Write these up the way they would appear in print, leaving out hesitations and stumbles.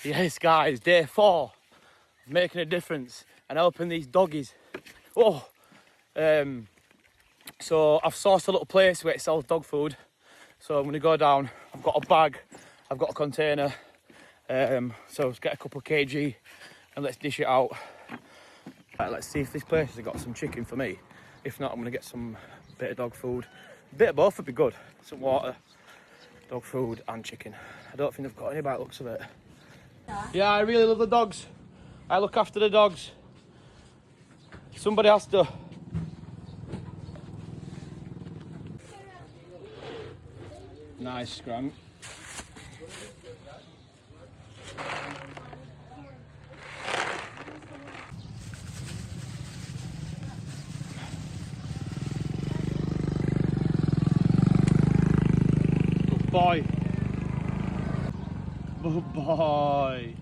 Yes, guys, day 4. Making a difference and helping these doggies. Oh, so I've sourced a little place where it sells dog food. So I'm going to go down. I've got a bag, I've got a container. So let's get a couple of kg and let's dish it out. Right, let's see if this place has got some chicken for me. If not, I'm going to get some bit of dog food. A bit of both would be good. Some water, dog food and chicken. I don't think they've got any by the looks of it. Yeah, I really love the dogs. I look after the dogs. Somebody has to. Nice, Grant. Good boy. Good boy.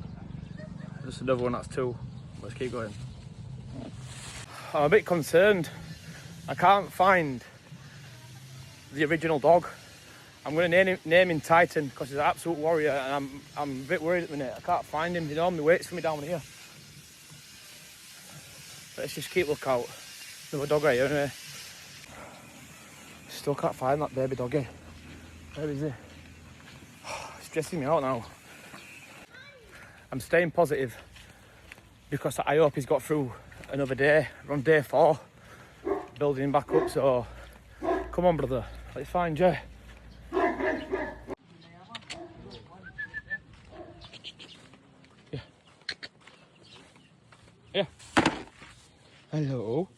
Just another one, that's 2. Let's keep going. I'm a bit concerned. I can't find the original dog. I'm going to name him Titan because he's an absolute warrior, and I'm a bit worried at the minute. I can't find him. He normally waits for me down here. Let's just keep lookout. Another dog right here anyway. Still can't find that baby doggy. Where is he? It's stressing me out now. I'm staying positive because I hope he's got through another day. We're on day 4, building him back up. So come on, brother, let's find you. Yeah. Yeah. Hello.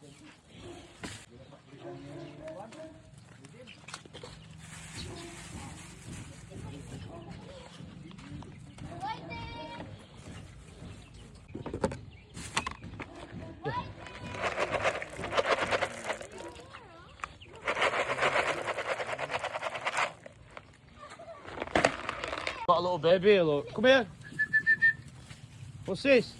Got a little baby here, look. Come here. What's this?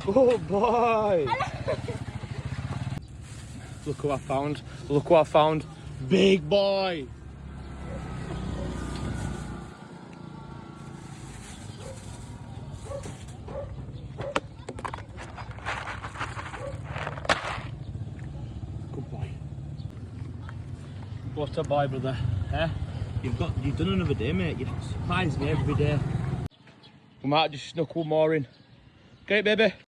Oh boy! Look who I found. Look what I found. Big boy! Good boy. What a boy, brother. Eh? You've done another day, mate. You surprise me every day. We might just snuck one more in. Okay, baby?